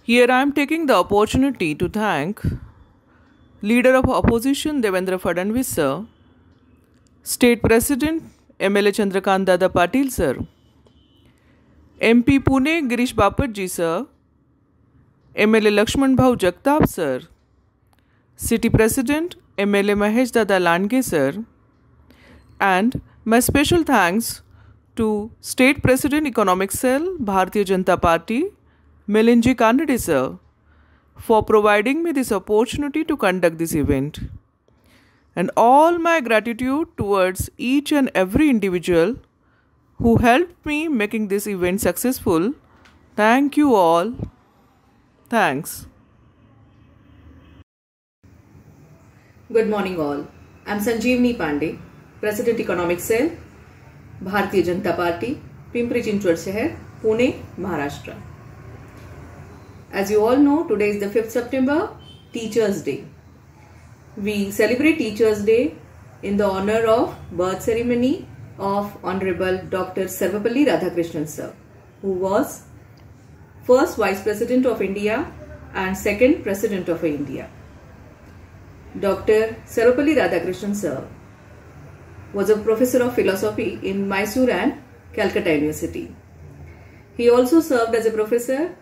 Here I am taking the opportunity to thank Leader of Opposition Devendra Fadnavis sir, State President MLA Chandrakant Dada Patil sir, MP Pune Girish Bapat ji sir, MLA Lakshman Bhau Jagtap sir, City President MLA Mahesh Dada Landge sir, and my special thanks to State President Economic Cell Bharatiya Janata Party Milinji Kanade sir for providing me this opportunity to conduct this event. And all my gratitude towards each and every individual who helped me making this event successful. Thank you all. Thanks. Good morning all. I am Sanjeevani Pandey, President Economic Cell, Bharatiya Janata Party, Pimpri Chinchwad Shahar, Pune, Maharashtra. As you all know, today is the 5th September, Teachers' Day. We celebrate Teachers' Day in the honor of birth ceremony of Honorable Dr. Sarvepalli Radhakrishnan sir, who was first Vice President of India and second President of India. Dr. Sarvepalli Radhakrishnan sir was a professor of philosophy in Mysore and Calcutta University. He also served as a professor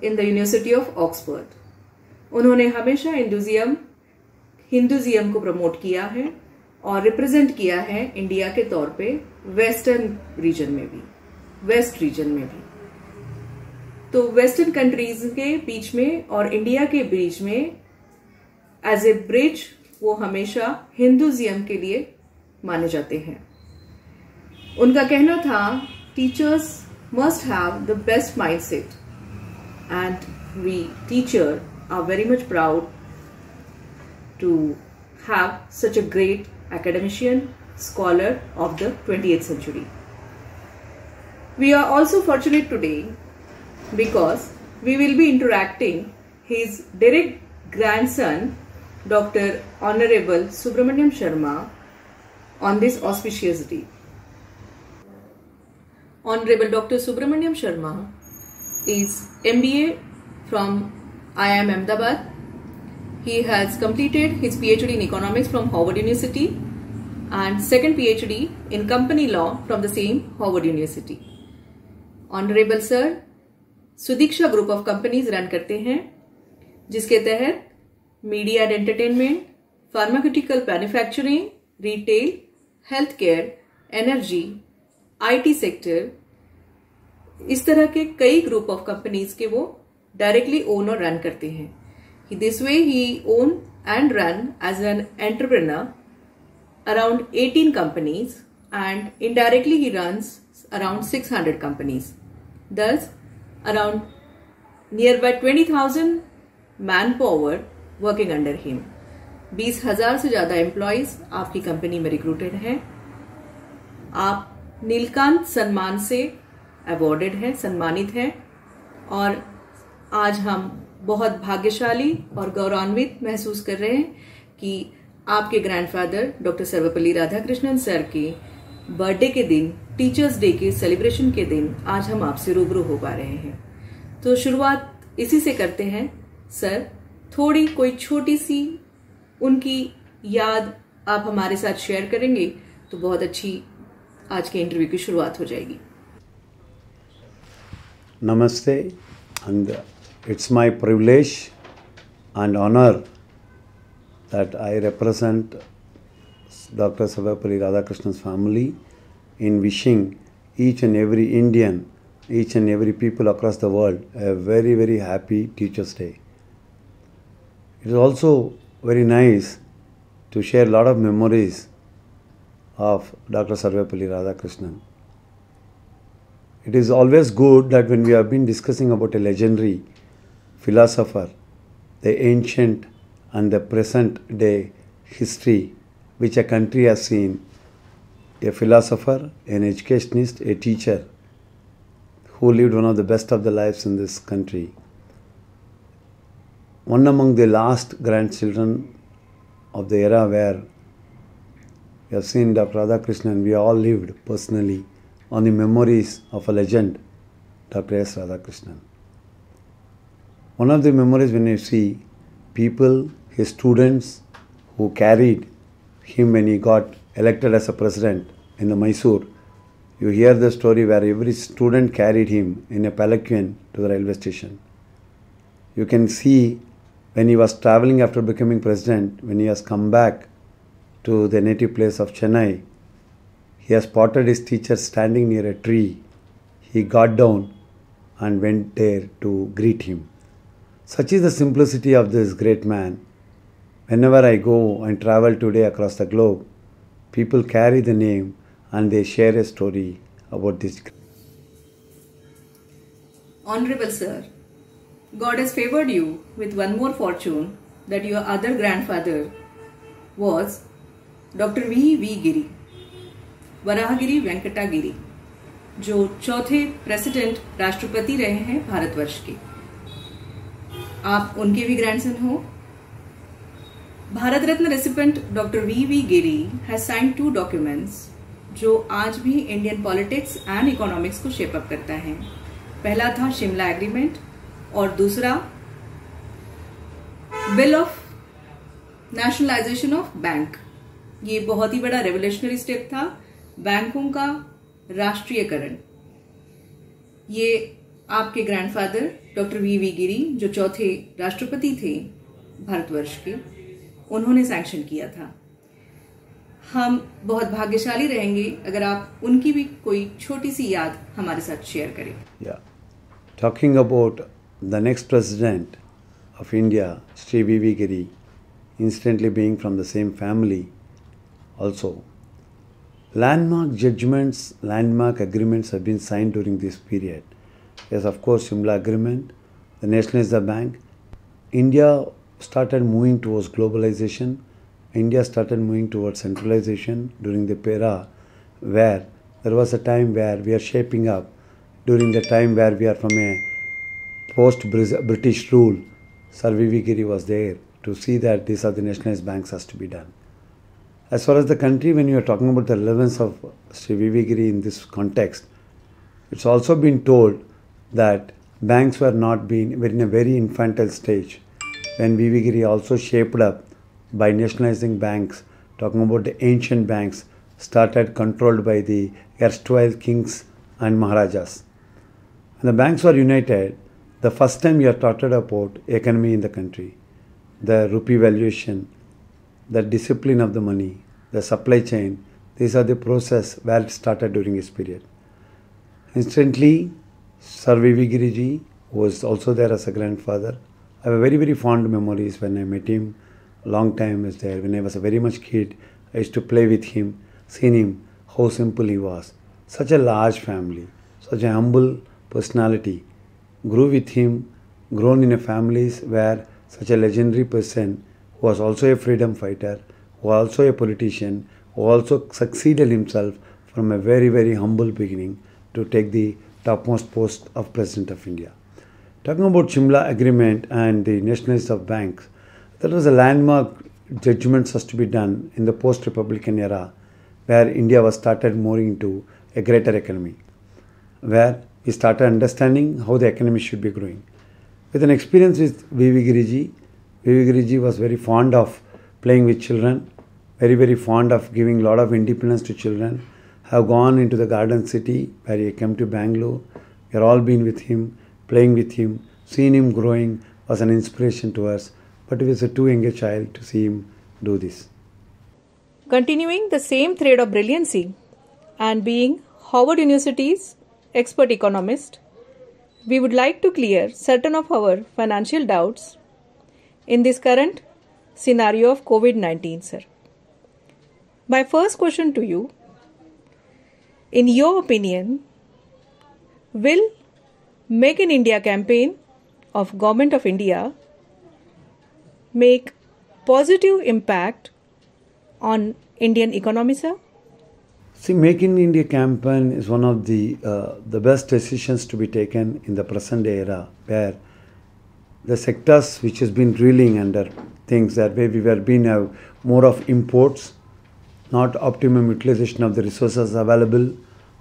in the University of Oxford. उन्होंने हमेशा हिंदुज़ियम को promote किया है और represent किया है India के तौर पे वेस्टर्न रीजन में भी, वेस्ट रीजन में भी। तो वेस्टर्न कंट्रीज के बीच में और इंडिया के बीच में एज ए ब्रिज वो हमेशा हिंदुज़ियम के लिए माने जाते हैं। उनका कहना था teachers must have the best mindset and we teachers are very much proud to have such a great academician, scholar of the 20th century. We are also fortunate today because we will be interacting his direct grandson, Dr. Honorable Subramaniam Sharma, on this auspicious day. Honorable Dr. Subramaniam Sharma is MBA from IIM Ahmedabad. He has completed his PhD in economics from Harvard University and second PhD in company law from the same Harvard University. Honorable sir, Sudiksha group of companies run करते हैं जिसके तहत media and entertainment, pharmaceutical manufacturing, retail, health care, energy, IT sector, इस तरह के कई group of companies के वो डायरेक्टली ओन और रन करते हैं। This way he own and run as an entrepreneur around 18 companies and indirectly he runs around 600 companies. Thus, around nearby 20,000 manpower working under him. 20,000 से ज़्यादा एम्प्लॉयज आपकी company में recruited हैं। आप नीलकांत सम्मान से अवॉर्डेड हैं, सम्मानित हैं और आज हम बहुत भाग्यशाली और गौरवान्वित महसूस कर रहे हैं कि आपके grandfather doctor Sarvepalli Radhakrishnan sir के बर्थडे के दिन, टीचर्स डे के सेलिब्रेशन के दिन आज हम आपसे रूबरू हो पा रहे हैं। तो शुरुआत इसी से करते हैं। सर, थोड़ी कोई छोटी सी उनकी याद आप हमारे साथ शेयर करेंगे तो बहुत अच्छी आज के इंटरव्यू की शुरुआत हो जाएगी। Namaste, and it's my privilege and honor that I represent Dr. Sarvepalli Radhakrishna's family in wishing each and every Indian, each and every people across the world a very, very happy Teachers' Day. It is also very nice to share a lot of memories of Dr. Sarvepalli Radhakrishnan. It is always good that when we have been discussing about a legendary philosopher, the ancient and the present day history which a country has seen, a philosopher, an educationist, a teacher who lived one of the best of the lives in this country. One among the last grandchildren of the era where we have seen Dr. Radhakrishnan, we all lived personally on the memories of a legend, Dr. S. Radhakrishnan. One of the memories when you see people, his students who carried him when he got elected as a president in the Mysore, you hear the story where every student carried him in a palanquin to the railway station. You can see when he was traveling after becoming president, when he has come back to the native place of Chennai, he has spotted his teacher standing near a tree. He got down and went there to greet him. Such is the simplicity of this great man. Whenever I go and travel today across the globe, people carry the name and they share a story about this. Honorable Sir, God has favored you with one more fortune, that your other grandfather was Dr. V. Giri, Varahagiri वेंकटागिरी, जो चौथे president राष्ट्रपति रहे हैं भारतवर्ष के। आप उनके भी grandson हो। Bharat Ratna recipient doctor V Giri has signed 2 documents जो आज भी इंडियन पॉलिटिक्स एंड इकोनॉमिक्स को शेप अप करता है। पहला था शिमला एग्रीमेंट और दूसरा bill of nationalisation of bank. ये बहुत ही बड़ा रेवोल्यूशनरी स्टेप था, बैंकों का राष्ट्रीयकरण। ये आपके ग्रैंडफादर डॉक्टर वी गिरी, जो चौथे राष्ट्रपति थे भारतवर्ष के, उन्होंने सैंक्शन किया था। हम बहुत भाग्यशाली रहेंगे अगर आप उनकी भी कोई छोटी सी याद हमारे साथ शेयर करें। Yeah. Talking about the next president of India, Sri V. Giri, incidentally being from the same family also. Landmark judgments, landmark agreements have been signed during this period. Yes, of course, Shimla Agreement, the Nationalism Bank. India started moving towards globalization. India started moving towards centralization during the era where there was a time where we are shaping up, during the time where we are from a post-British rule. Sir V. Giri was there to see that these are the nationalized banks has to be done. As far as the country, when you are talking about the relevance of Sri V. Giri in this context, it's also been told that banks were in a very infantile stage when V. Giri also shaped up by nationalizing banks, talking about the ancient banks, started controlled by the erstwhile kings and maharajas. When the banks were united, the first time you are taught about economy in the country, the rupee valuation, the discipline of the money, the supply chain, these are the process where it started during this period. Instantly, Sir V. Giri ji was also there as a grandfather. I have very, very fond memories when I met him. A long time was there. When I was a very much kid, I used to play with him, seen him, how simple he was. Such a large family, such a humble personality. Grew with him, grown in a families where such a legendary person who was also a freedom fighter, who was also a politician, who also succeeded himself from a very, very humble beginning to take the topmost post of President of India. Talking about Shimla Agreement and the nationalism of banks, that was a landmark judgment has to be done in the post-Republican era where India was started moving into a greater economy, where we started understanding how the economy should be growing. With an experience with V. Giriji, V. Giriji was very fond of playing with children, very, very fond of giving a lot of independence to children, have gone into the garden city where he came to Bangalore. We have all been with him, playing with him, seen him growing was an inspiration to us, but he was a too young a child to see him do this. Continuing the same thread of brilliancy and being Harvard University's expert economist, we would like to clear certain of our financial doubts in this current scenario of COVID-19, sir. My first question to you, in your opinion, will Make in India campaign of Government of India make positive impact on Indian economy, sir? See, Make in India campaign is one of the best decisions to be taken in the present era, where the sectors which has been reeling under things that way we were being more of imports, not optimum utilization of the resources available.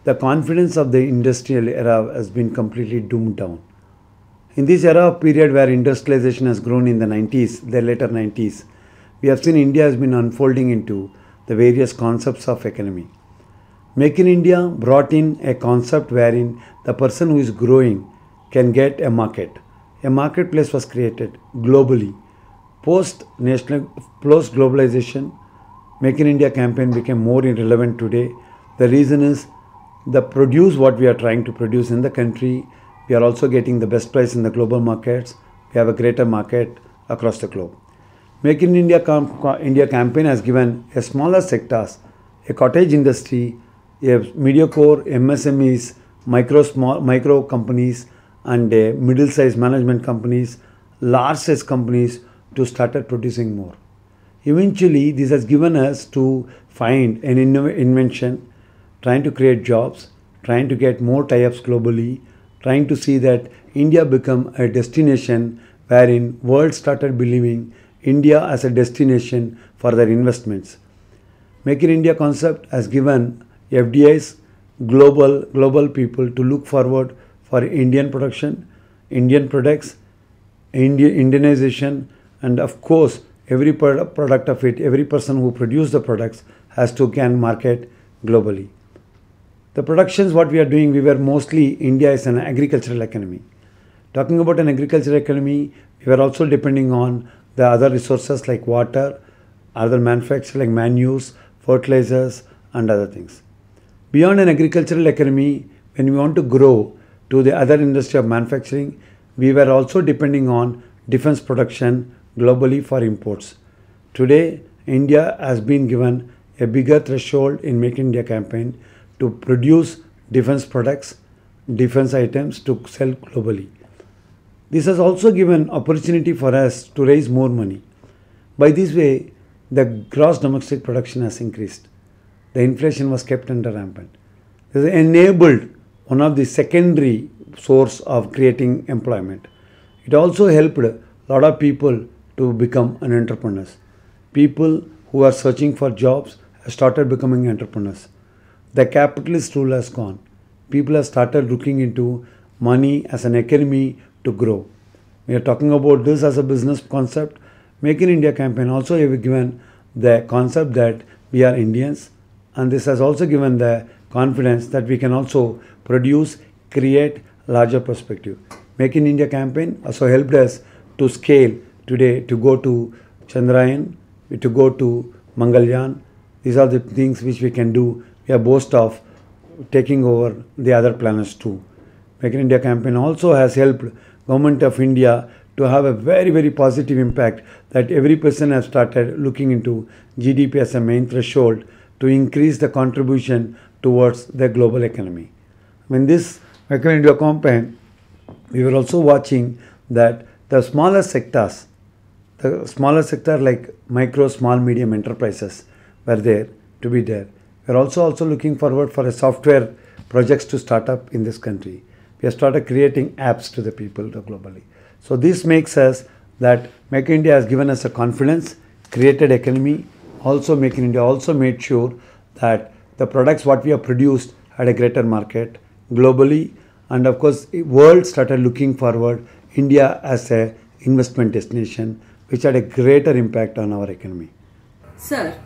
The confidence of the industrial era has been completely doomed down. In this era of period where industrialization has grown in the 90s, the later 90s, we have seen India has been unfolding into the various concepts of economy. Make in India brought in a concept wherein the person who is growing can get a market. A marketplace was created globally. Post globalization, Make in India campaign became more irrelevant today. The reason is the produce what we are trying to produce in the country, we are also getting the best price in the global markets. We have a greater market across the globe. Make in India, India campaign has given a smaller sectors, a cottage industry, a mediocre MSMEs, micro companies, and middle-sized management companies, large-sized companies to started producing more. Eventually, this has given us to find an invention, trying to create jobs, trying to get more tie-ups globally, trying to see that India become a destination wherein world started believing India as a destination for their investments. Make in India concept has given FDIs, global people to look forward for Indian production, Indian products, Indianization, and of course every product of it, every person who produce the products has to can market globally. The productions what we are doing, we were mostly, India is an agricultural economy. Talking about an agricultural economy, we were also depending on the other resources like water, other manufacturing like manures, fertilizers, and other things. Beyond an agricultural economy, when we want to grow to the other industry of manufacturing, we were also depending on defense production globally for imports. Today, India has been given a bigger threshold in Make in India campaign to produce defense products, defense items to sell globally. This has also given opportunity for us to raise more money. By this way, the gross domestic production has increased. The inflation was kept under rampant. This has enabled one of the secondary source of creating employment. It also helped a lot of people to become an entrepreneurs. People who are searching for jobs have started becoming entrepreneurs. The capitalist rule has gone. People have started looking into money as an economy to grow. We are talking about this as a business concept. Make in India campaign also have given the concept that we are Indians, and this has also given the confidence that we can also produce, create larger perspective. Make in India campaign also helped us to scale today to go to Chandrayaan, to go to Mangalyaan. These are the things which we can do. We are boast of taking over the other planets too. Make in India campaign also has helped Government of India to have a very positive impact that every person has started looking into GDP as a main threshold to increase the contribution towards the global economy. When this Make in India campaign, we were also watching that the smaller sectors like micro, small, medium enterprises were there to be there. We are also looking forward for a software projects to start up in this country. We have started creating apps to the people globally. So this makes us that Make in India has given us a confidence, created economy. Also Make in India also made sure that the products what we have produced had a greater market globally, and of course world started looking forward India as a investment destination, which had a greater impact on our economy. Sir,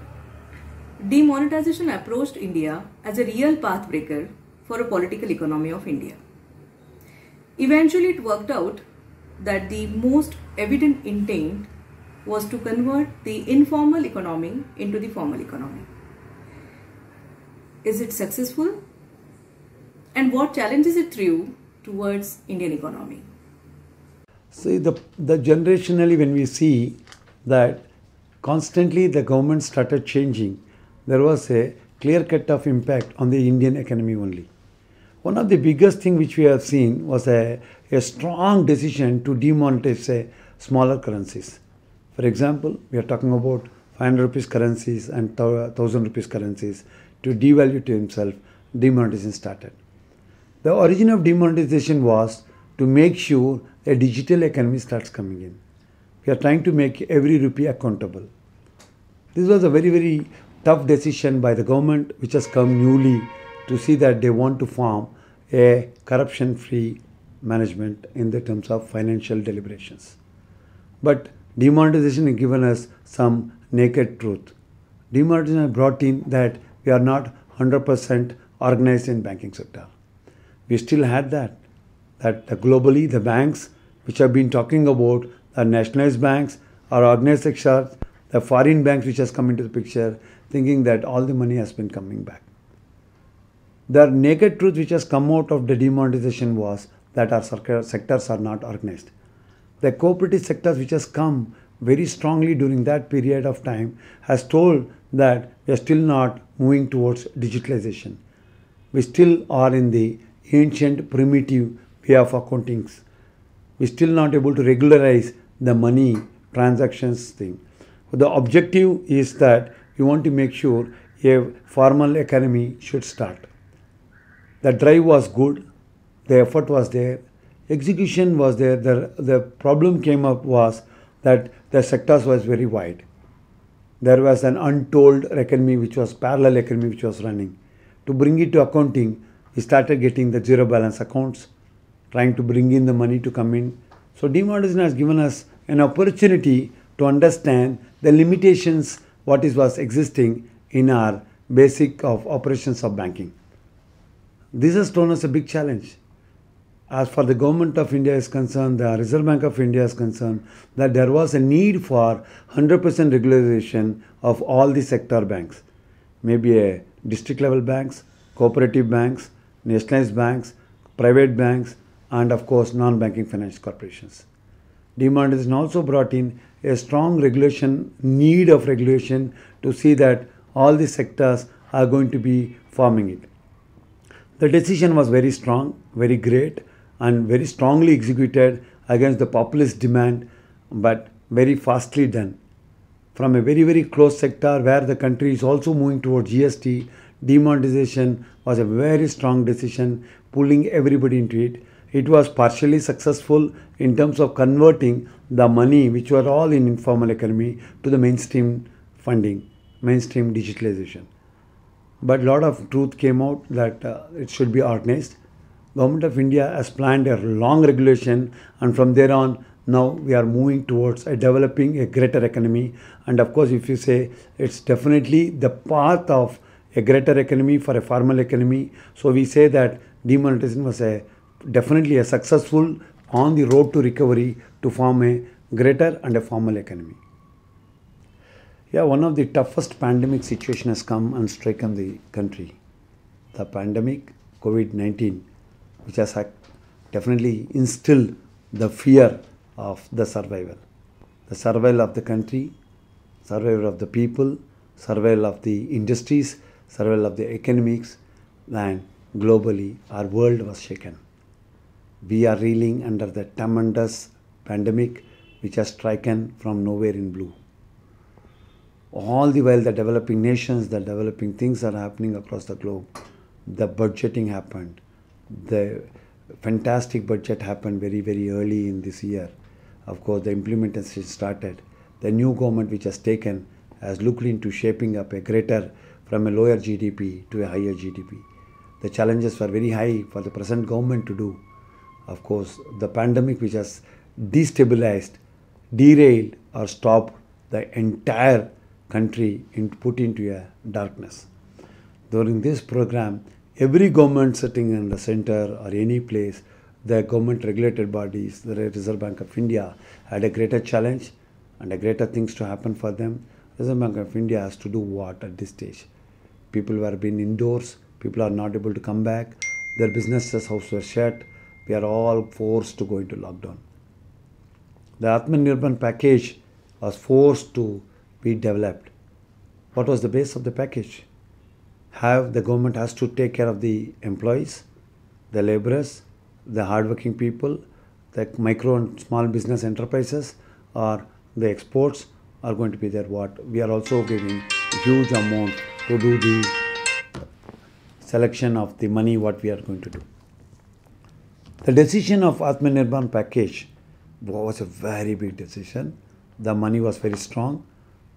demonetization approached India as a real pathbreaker for a political economy of India. Eventually it worked out that the most evident intent was to convert the informal economy into the formal economy. Is it successful? And what challenges it threw towards Indian economy? See, the generationally when we see that constantly the government started changing, there was a clear cut of impact on the Indian economy only. One of the biggest thing which we have seen was a strong decision to demonetize smaller currencies. For example, we are talking about 500 rupees currencies and 1000 rupees currencies to devalue to himself, demonetization started. The origin of demonetization was to make sure a digital economy starts coming in. We are trying to make every rupee accountable. This was a very tough decision by the government which has come newly to see that they want to form a corruption-free management in the terms of financial deliberations. But demonetization has given us some naked truth. Demonetization has brought in that we are not 100% organized in banking sector. We still had that globally the banks which have been talking about the nationalized banks or organized sectors, the foreign banks which has come into the picture, thinking that all the money has been coming back. The naked truth which has come out of the demonetization was that our sectors are not organized. The cooperative sectors which has come very strongly during that period of time has told that we are still not moving towards digitalization. We still are in the ancient primitive way of accounting. We still not able to regularize the money transactions thing. The objective is that we want to make sure a formal economy should start. The drive was good, the effort was there, execution was there. The problem came up was that the sectors was very wide. There was an untold economy which was parallel economy which was running. To bring it to accounting, we started getting the zero balance accounts, trying to bring in the money to come in. So demonetization has given us an opportunity to understand the limitations what was existing in our basic of operations of banking. This has thrown us a big challenge. As far the government of India is concerned, the Reserve Bank of India is concerned, that there was a need for 100% regularization of all the sector banks. Maybe a district level banks, cooperative banks, nationalized banks, private banks, and of course non-banking financial corporations. Demonetization also brought in a strong regulation, need of regulation to see that all the sectors are going to be forming it. The decision was very strong, very great, and very strongly executed against the populist demand, but very fastly done. From a very, very close sector where the country is also moving towards GST, demonetization was a very strong decision, pulling everybody into it. It was partially successful in terms of converting the money which were all in informal economy to the mainstream funding, mainstream digitalization. But a lot of truth came out that it should be organized. Government of India has planned a long regulation, and from there on now we are moving towards developing a greater economy. And of course, if you say it's definitely the path of a greater economy for a formal economy, so we say that demonetization was definitely a successful on the road to recovery to form a greater and a formal economy. Yeah, one of the toughest pandemic situation has come and stricken the country. The pandemic, COVID-19, which has definitely instilled the fear of the survival. The survival of the country, survival of the people, survival of the industries, survival of the economics, and globally our world was shaken. We are reeling under the tremendous pandemic which has stricken from nowhere in blue. All the while the developing nations, the developing things are happening across the globe. The budgeting happened. The fantastic budget happened very, very early in this year. Of course, the implementation started. The new government which has taken has looked into shaping up a greater from a lower GDP to a higher GDP. The challenges were very high for the present government to do. Of course, the pandemic which has destabilized, derailed or stopped the entire country put into a darkness. During this program, every government sitting in the center or any place, the government regulated bodies, the Reserve Bank of India had a greater challenge and a greater things to happen for them. Reserve Bank of India has to do what at this stage? People were being indoors, people are not able to come back, their businesses houses were shut, we are all forced to go into lockdown. The Atmanirbhar package was forced to be developed. What was the base of the package? The government has to take care of the employees, the laborers, the hardworking people, the micro and small business enterprises, or the exports are going to be there. What we are also giving huge amount to do the selection of the money what we are going to do. The decision of Atmanirbhar package was a very big decision. The money was very strong.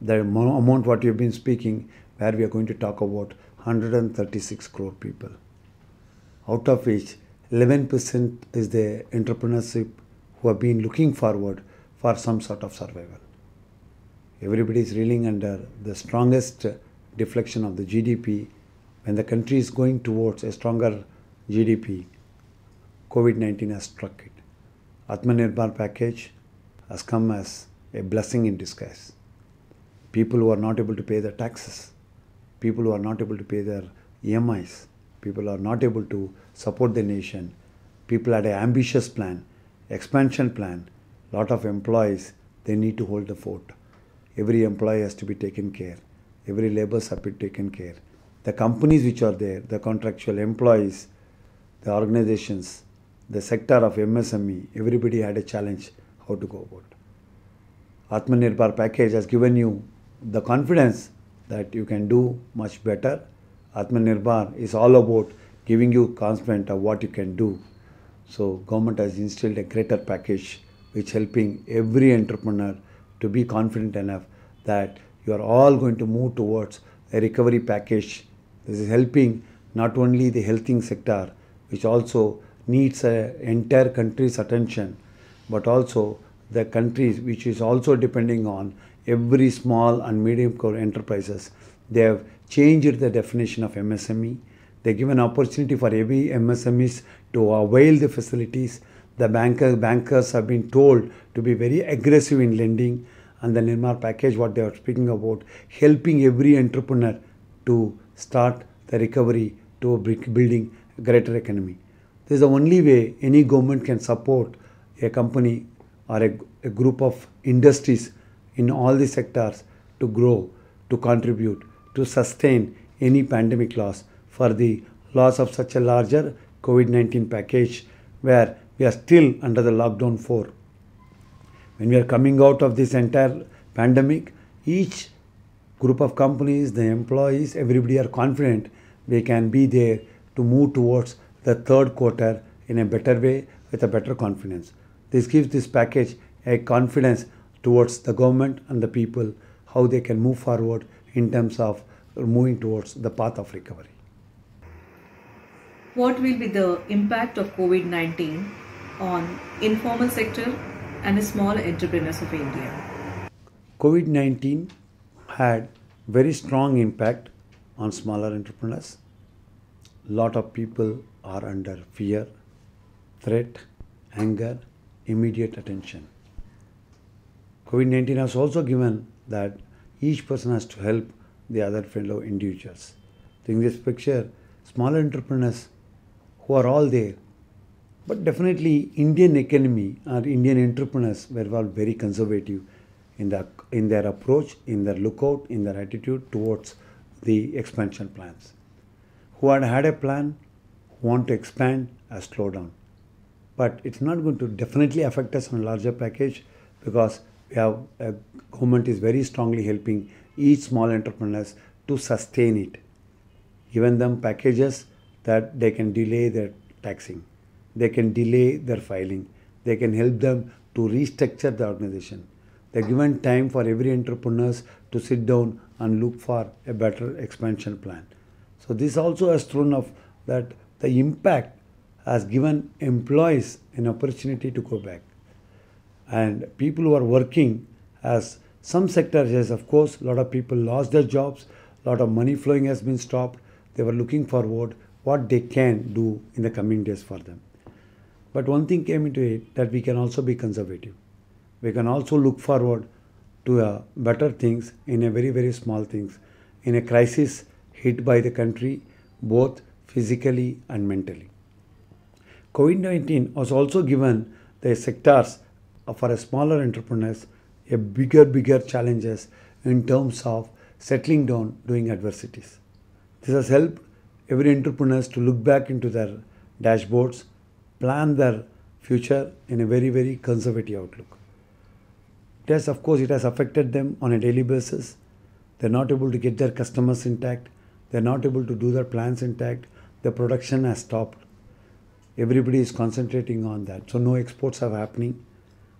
The amount what you have been speaking, where we are going to talk about 136 crore people, out of which 11% is the entrepreneurship who have been looking forward for some sort of survival. Everybody is reeling under the strongest deflection of the GDP. When the country is going towards a stronger GDP, COVID-19 has struck it. Atmanirbhar package has come as a blessing in disguise. People who are not able to pay their taxes, people who are not able to pay their EMIs, people who are not able to support the nation, people had an ambitious plan, expansion plan, lot of employees, they need to hold the fort. Every employee has to be taken care. Every labor has to be taken care. The companies which are there, the contractual employees, the organizations, the sector of MSME, everybody had a challenge how to go about. Atmanirbhar package has given you the confidence that you can do much better. Atmanirbhar is all about giving you confidence of what you can do. So government has instilled a greater package which helping every entrepreneur to be confident enough that you are all going to move towards a recovery package. This is helping not only the healthcare sector, which also needs an entire country's attention, but also the countries which is also depending on every small and medium enterprises. They have changed the definition of MSME. They give an opportunity for every MSMEs to avail the facilities. The bankers have been told to be very aggressive in lending, and the Nirma package, what they are speaking about, helping every entrepreneur to start the recovery to building a greater economy. This is the only way any government can support a company or a group of industries in all the sectors to grow, to contribute, to sustain any pandemic loss for the loss of such a larger COVID-19 package where we are still under the lockdown 4. When we are coming out of this entire pandemic, each group of companies, the employees, everybody are confident we can be there to move towards the third quarter in a better way with a better confidence. This gives this package a confidence towards the government and the people, how they can move forward in terms of moving towards the path of recovery. What will be the impact of COVID-19 on informal sector and the small entrepreneurs of India? COVID-19 had very strong impact on smaller entrepreneurs. Lot of people are under fear, threat, anger, immediate attention. COVID-19 has also given that each person has to help the other fellow individuals. In this picture, small entrepreneurs who are all there, but definitely Indian economy or Indian entrepreneurs were all very conservative in their approach, in their lookout, in their attitude towards the expansion plans. Who had a plan, who want to expand, has slowed down. But it's not going to definitely affect us on a larger package because we have a government is very strongly helping each small entrepreneurs to sustain it. Given them packages that they can delay their taxing, they can delay their filing, they can help them to restructure the organization. They're given time for every entrepreneurs to sit down and look for a better expansion plan. So this also has thrown off that the impact has given employees an opportunity to go back. And people who are working, as some sectors, yes, of course, a lot of people lost their jobs, a lot of money flowing has been stopped. They were looking forward what they can do in the coming days for them. But one thing came into it, that we can also be conservative. We can also look forward to better things in a very, very small things. In a crisis hit by the country, both physically and mentally. COVID-19 has also given the sectors for a smaller entrepreneurs a bigger challenges in terms of settling down during adversities. This has helped every entrepreneurs to look back into their dashboards, plan their future in a very, very conservative outlook. Yes, of course, it has affected them on a daily basis. They're not able to get their customers intact. They're not able to do their plans intact. The production has stopped. Everybody is concentrating on that. So no exports are happening.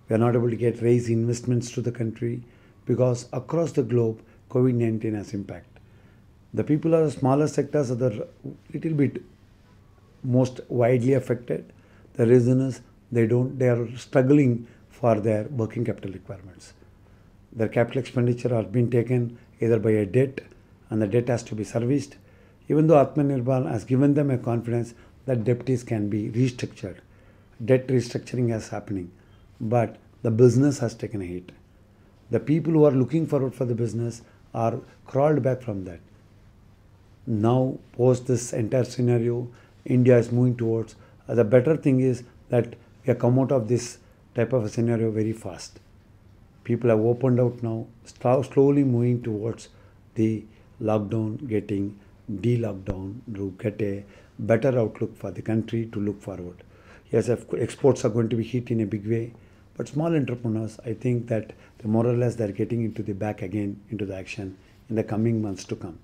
We are not able to raise investments to the country because across the globe, COVID-19 has impact. The people are the smaller sectors are the little bit most widely affected. The reason is they are struggling for their working capital requirements. Their capital expenditure are being taken either by a debt, and the debt has to be serviced. Even though Atmanirbhar has given them a confidence that debt can be restructured, debt restructuring is happening, but the business has taken a hit. The people who are looking forward for the business are crawled back from that. Now, post this entire scenario, India is moving towards. The better thing is that we have come out of this type of a scenario very fast. People have opened out now, slowly moving towards the lockdown, getting de-lockdown to get a better outlook for the country to look forward. Yes, exports are going to be hit in a big way, but small entrepreneurs, I think that more or less they're getting into the back again, into the action in the coming months to come.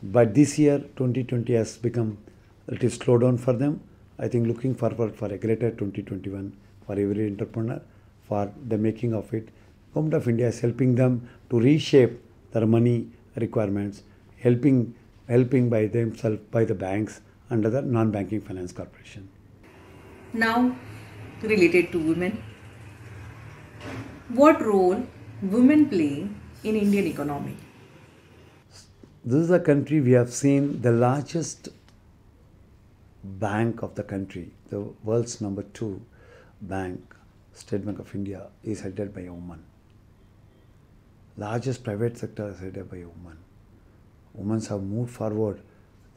But this year, 2020 has become a little slowdown for them. I think looking forward for a greater 2021 for every entrepreneur, for the making of it. Government of India is helping them to reshape their money requirements, helping by themselves, by the banks under the non-banking finance corporation. Now, related to women, what role women play in Indian economy? This is a country we have seen the largest bank of the country, the world's number 2 bank, State Bank of India, is headed by a woman. Largest private sector is headed by a woman. Women have moved forward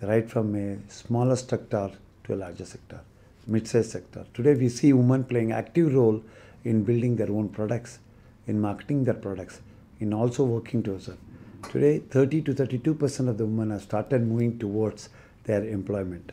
right from a smaller sector to a larger sector, mid-sized sector. Today we see women playing active role in building their own products, in marketing their products, in also working towards it. Today 30 to 32% of the women have started moving towards their employment.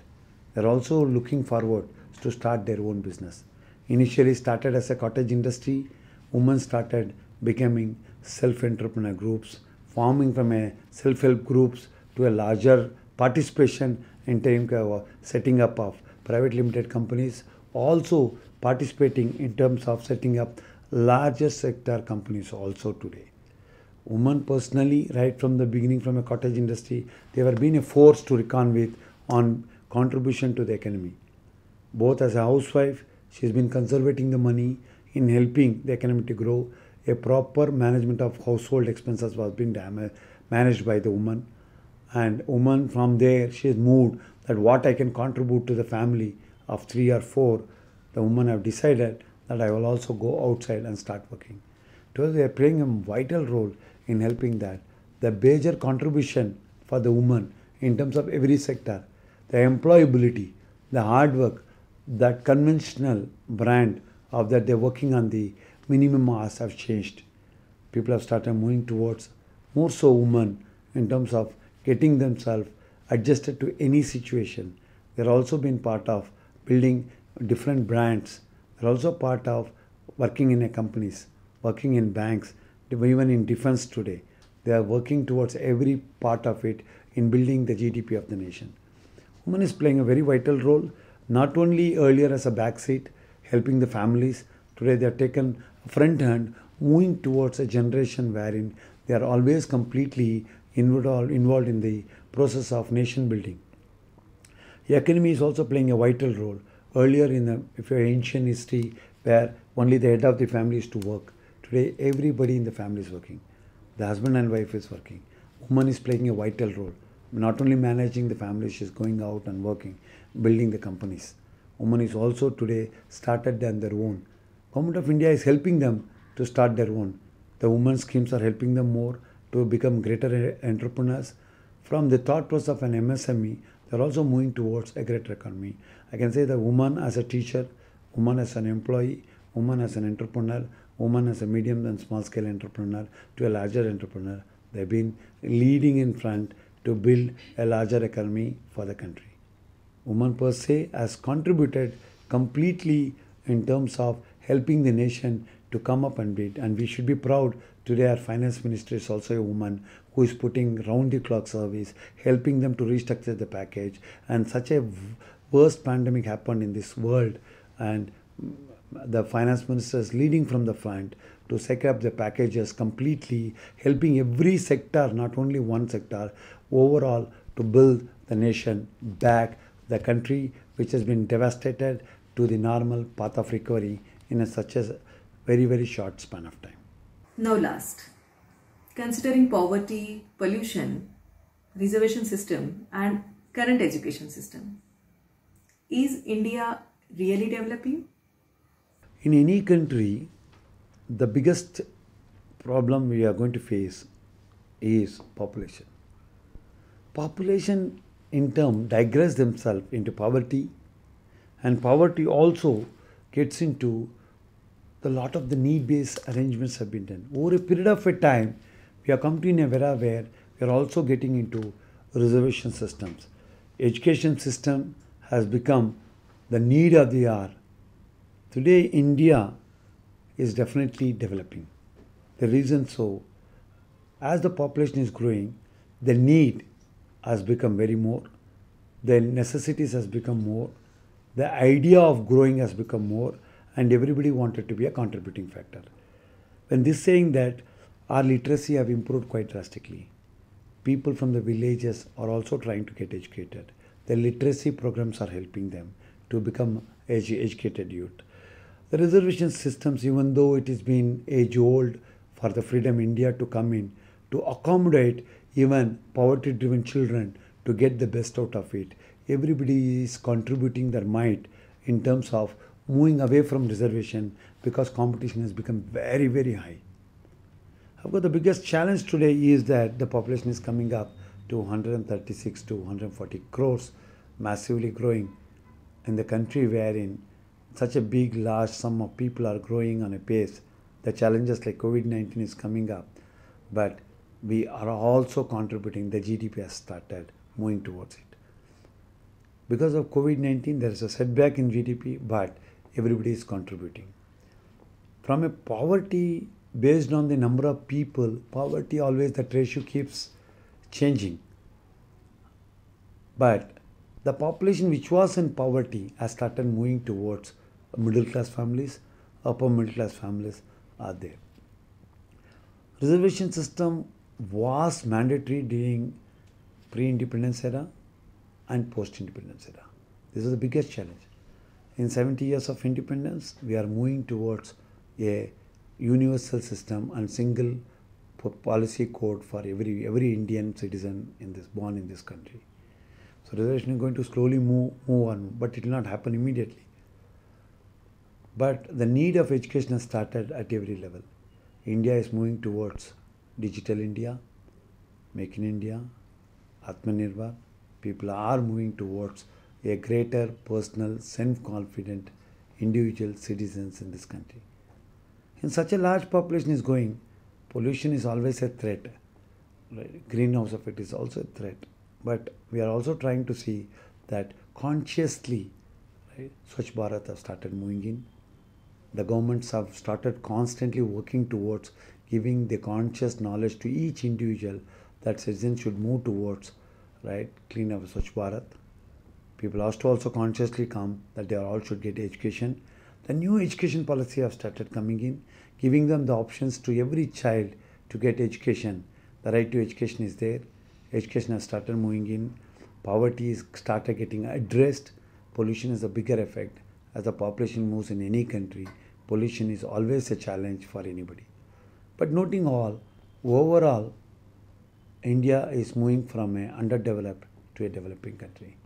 They're also looking forward to start their own business. Initially started as a cottage industry, women started becoming self-entrepreneur groups, forming from a self-help groups to a larger participation in terms of setting up of private limited companies, also participating in terms of setting up larger sector companies also today. Women personally, right from the beginning from a cottage industry, they were being a force to reckon with on contribution to the economy. Both as a housewife, she's been conservating the money in helping the economy to grow. A proper management of household expenses was being managed by the woman. And woman from there, she has moved that what I can contribute to the family of 3 or 4, the woman have decided that I will also go outside and start working. Today they are playing a vital role in helping that. The major contribution for the woman in terms of every sector, the employability, the hard work, that conventional brand of that they're working on the minimum hours have changed. People have started moving towards more so women in terms of getting themselves adjusted to any situation. They're also been part of building different brands. They're also part of working in a companies, working in banks, even in defense today. They are working towards every part of it in building the GDP of the nation. Women is playing a very vital role, not only earlier as a backseat, helping the families. Today they are taken front hand, moving towards a generation wherein they are always completely involved in the process of nation building. The economy is also playing a vital role. Earlier if you're ancient history, where only the head of the family is to work. Today everybody in the family is working. The husband and wife is working. Woman is playing a vital role. Not only managing the family, she is going out and working, building the companies. Woman is also today started on their own. Government of India is helping them to start their own. The women schemes are helping them more to become greater entrepreneurs. From the thought process of an MSME, they are also moving towards a greater economy. I can say the woman as a teacher, woman as an employee, woman as an entrepreneur, woman as a medium and small scale entrepreneur to a larger entrepreneur. They've been leading in front to build a larger economy for the country. Women per se has contributed completely in terms of helping the nation to come up and beat. And we should be proud. Today our finance minister is also a woman who is putting round the clock service, helping them to restructure the package. And such a worst pandemic happened in this world, and the finance minister is leading from the front to set up the packages completely, helping every sector, not only one sector, overall to build the nation back the country which has been devastated to the normal path of recovery in such a very, very short span of time. Now last, considering poverty, pollution, reservation system and current education system, is India really developing? In any country, the biggest problem we are going to face is population. Population in turn digress themselves into poverty, and poverty also gets into the lot of the need-based arrangements have been done. Over a period of a time, we are come to an era where we are also getting into reservation systems. Education system has become the need of the hour. Today, India is definitely developing. The reason so, as the population is growing, the need has become very more, the necessities has become more, the idea of growing has become more, and everybody wanted to be a contributing factor. When this saying that our literacy have improved quite drastically, people from the villages are also trying to get educated. The literacy programs are helping them to become educated youth. The reservation systems, even though it has been age old for the Freedom India to come in to accommodate even poverty driven children to get the best out of it, everybody is contributing their might in terms of moving away from reservation because competition has become very, very high. However, the biggest challenge today is that the population is coming up to 136 to 140 crores, massively growing in the country wherein such a big, large sum of people are growing on a pace. The challenges like COVID-19 is coming up, but we are also contributing. The GDP has started moving towards it. Because of COVID-19, there is a setback in GDP, but everybody is contributing. From a poverty based on the number of people, poverty always that ratio keeps changing. But the population which was in poverty has started moving towards middle class families, upper middle class families are there. Reservation system was mandatory during pre-independence era and post-independence era. This is the biggest challenge. In 70 years of independence, we are moving towards a universal system and single policy code for every Indian citizen born in this country. So reservation is going to slowly move on, but it will not happen immediately. But the need of education has started at every level. India is moving towards Digital India, Make in India, Atmanirbhar. People are moving towards a greater personal, self-confident individual citizens in this country. In such a large population is going, pollution is always a threat. Right? Greenhouse effect is also a threat. But we are also trying to see that consciously, right, Swachh Bharat have started moving in. The governments have started constantly working towards giving the conscious knowledge to each individual that citizens should move towards, right, clean up Swachh Bharat. People have to also consciously come that they all should get education. The new education policy have started coming in, giving them the options to every child to get education. The right to education is there. Education has started moving in. Poverty is started getting addressed. Pollution is a bigger effect. As the population moves in any country, pollution is always a challenge for anybody. But noting all, overall, India is moving from an underdeveloped to a developing country.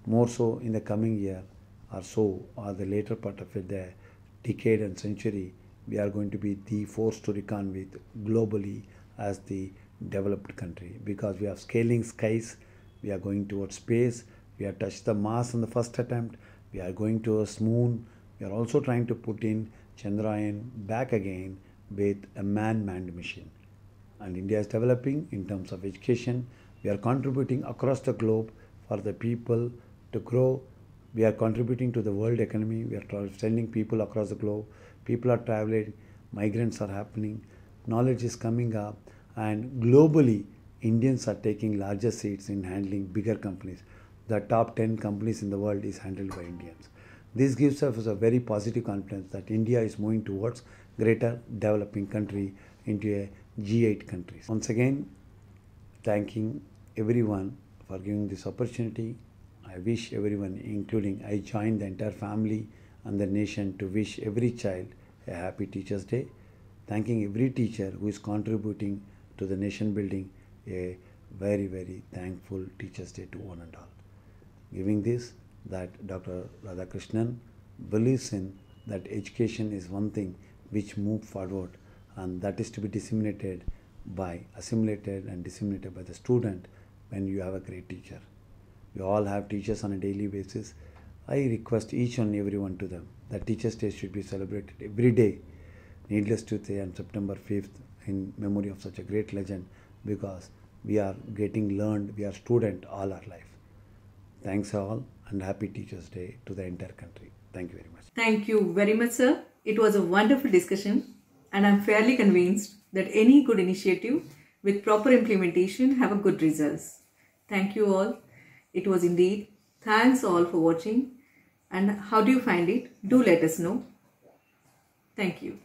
More so in the coming year or so, or the later part of it, the decade and century, we are going to be the force to reckon with globally as the developed country, because we have scaling skies, we are going towards space, we have touched the Mars in the first attempt, we are going towards moon, we are also trying to put in Chandrayaan back again with a man-manned machine. And India is developing in terms of education. We are contributing across the globe for the people to grow. We are contributing to the world economy. We are sending people across the globe. People are traveling. Migrants are happening. Knowledge is coming up. And globally, Indians are taking larger seats in handling bigger companies. The top 10 companies in the world is handled by Indians. This gives us a very positive confidence that India is moving towards greater developing country into a G8 countries. Once again, thanking everyone for giving this opportunity I wish everyone, including I join the entire family and the nation to wish every child a happy Teachers' Day, thanking every teacher who is contributing to the nation building, a very, very thankful Teachers' Day to one and all. Giving this, that Dr. Radhakrishnan believes in that education is one thing which moves forward, and that is to be disseminated by, assimilated and disseminated by the student when you have a great teacher. We all have teachers on a daily basis. I request each and everyone to them that Teachers' Day should be celebrated every day. Needless to say, on September 5th, in memory of such a great legend, because we are getting learned, we are student all our life. Thanks all, and happy Teachers' Day to the entire country. Thank you very much. Thank you very much, sir. It was a wonderful discussion, and I'm fairly convinced that any good initiative with proper implementation have a good results. Thank you all. It was indeed. Thanks all for watching. And how do you find it? Do let us know. Thank you.